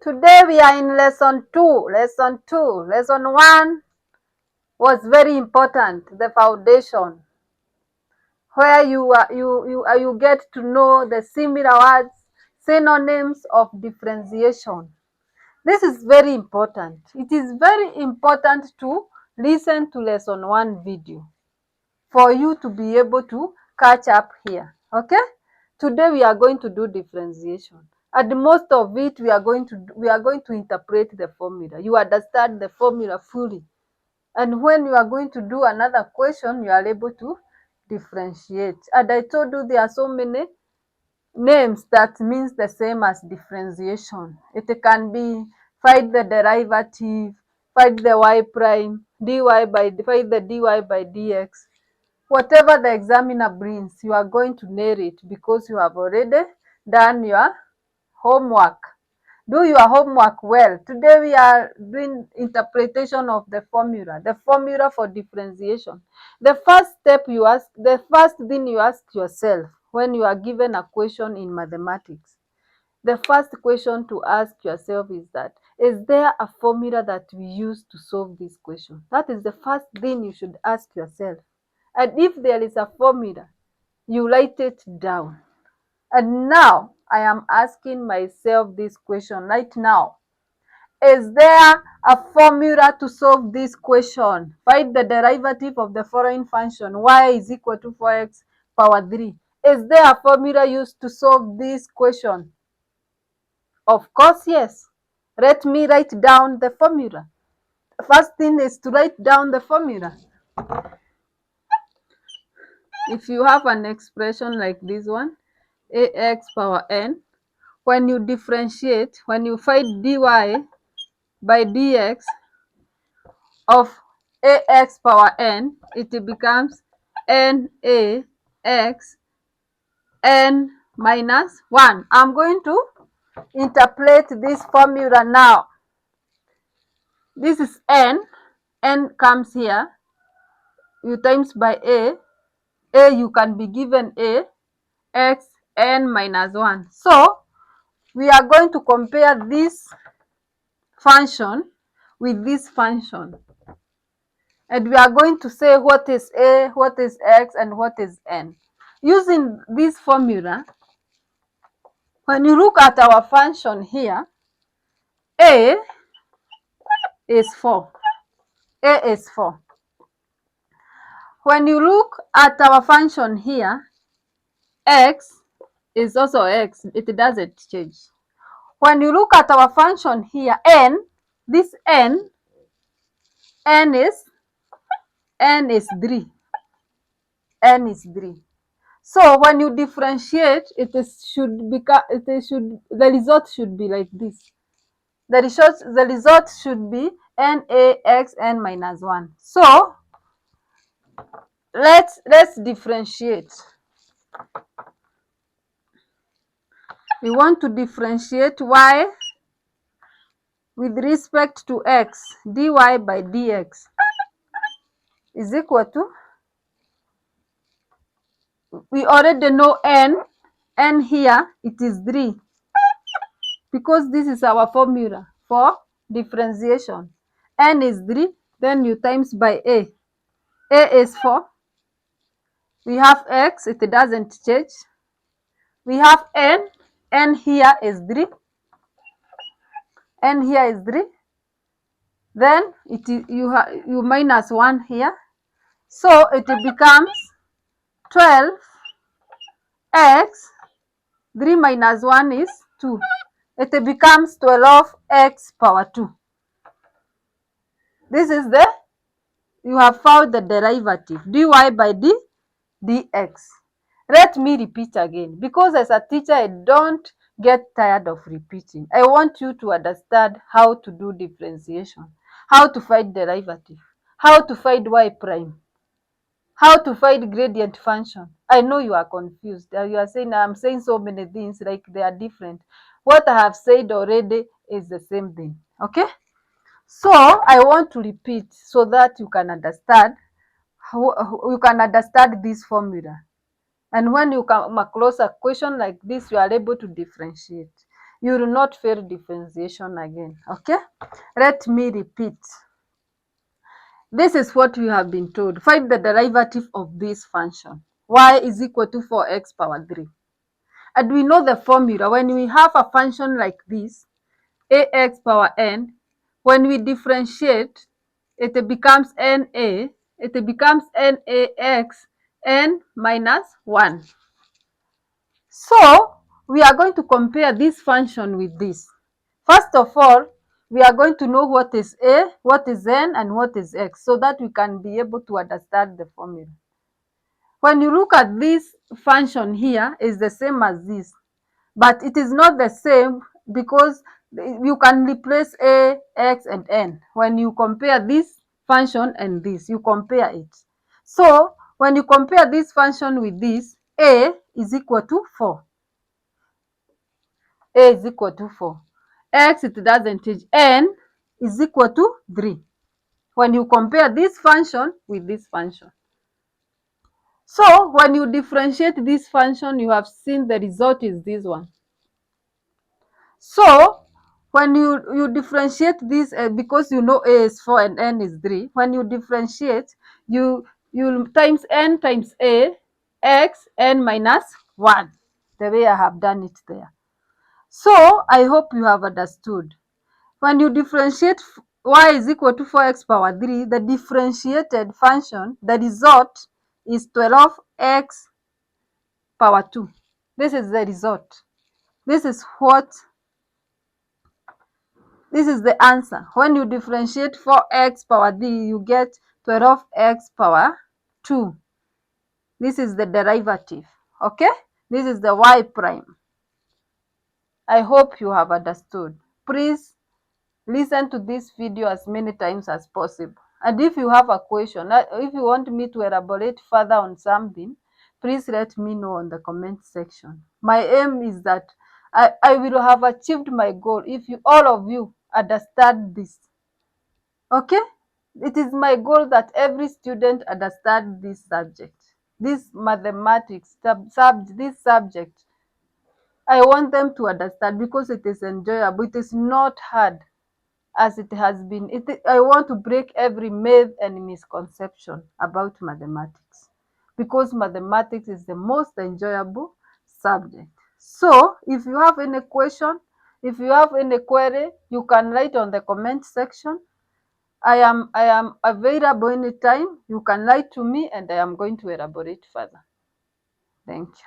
Today we are in lesson 2. Lesson 1 was very important, the foundation, where you get to know the similar words, synonyms of differentiation. This is very important. It is very important to listen to lesson 1 video for you to be able to catch up here. Okay? Today we are going to do differentiation. And most of it we are going to interpret the formula. You understand the formula fully. And when you are going to do another question, you are able to differentiate. And I told you there are so many names that means the same as differentiation. It can be find the derivative, find the y prime, find the dy by dx. Whatever the examiner brings, you are going to nail it because you have already done your homework. Do your homework well. Today we are doing interpretation of the formula for differentiation. The first thing you ask yourself when you are given a question in mathematics, the first question to ask yourself is that, is there a formula that we use to solve this question? That is the first thing you should ask yourself. And if there is a formula, you write it down. And now I am asking myself this question right now. Is there a formula to solve this question? Find the derivative of the following function. Y is equal to 4x power 3. Is there a formula used to solve this question? Of course, yes. Let me write down the formula. The first thing is to write down the formula. If you have an expression like this one, ax power n, when you differentiate, when you find dy by dx of ax power n, it becomes nax n minus 1. I'm going to interpolate this formula now. This is n comes here, you times by a you can be given x n minus 1. So we are going to compare this function with this function. And we are going to say what is a, what is x, and what is n. Using this formula, when you look at our function here, a is 4. A is 4. When you look at our function here, x is also x. It doesn't change. When you look at our function here, n, this n is 3. N is 3. So when you differentiate, the result should be like this. The result should be nax n minus 1. So let's differentiate. We want to differentiate y with respect to x. Dy by dx is equal to, we already know n here, it is 3, because this is our formula for differentiation. N is 3, then you times by a. A is 4. We have x, it doesn't change. We have n here is 3. N here is 3. Then you minus 1 here. So it becomes 12 x, 3 minus 1 is 2. It becomes 12 x power 2. This is you have found the derivative, dy by dx. Let me repeat again, because as a teacher, I don't get tired of repeating. I want you to understand how to do differentiation, how to find derivative, how to find y prime, how to find gradient function. I know you are confused. You are saying, I'm saying so many things like they are different. What I have said already is the same thing. Okay? So I want to repeat so that you can understand this formula. And when you come across a question like this, you are able to differentiate. you will not fail differentiation again. Okay, let me repeat. This is what you have been told. Find the derivative of this function. Y is equal to 4x power 3. And we know the formula. When we have a function like this, ax power n, when we differentiate, it becomes na, it becomes nax, n minus 1. So, we are going to compare this function with this. First of all, we are going to know what is a, what is n, and what is x, so that we can be able to understand the formula. When you look at this function here, is the same as this, but it is not the same because you can replace a, x, and n. When you compare this function and this, you compare it. So, when you compare this function with this, a is equal to 4. A is equal to 4. X, it doesn't change. N is equal to 3. When you compare this function with this function. So, when you differentiate this function, you have seen the result is this one. So, when you differentiate this, because you know a is 4 and n is 3, when you differentiate, you times n times a, x, n minus 1, the way I have done it there. So, I hope you have understood. When you differentiate y is equal to 4x power 3, the differentiated function, the result is 12x power 2. This is the result. This is the answer. When you differentiate 4x power 3, you get 12x power 2. This is the derivative. Okay? This is the y prime. I hope you have understood. Please listen to this video as many times as possible. And if you have a question, if you want me to elaborate further on something, please let me know on the comment section. My aim is that I will have achieved my goal if all of you understand this. Okay? It is my goal that every student understand this subject, this mathematics, this subject. I want them to understand because it is enjoyable. It is not hard as it has been. I want to break every myth and misconception about mathematics because mathematics is the most enjoyable subject. So, if you have any question, if you have any query, you can write on the comment section. I am available anytime. You can write to me and I am going to elaborate further. Thank you.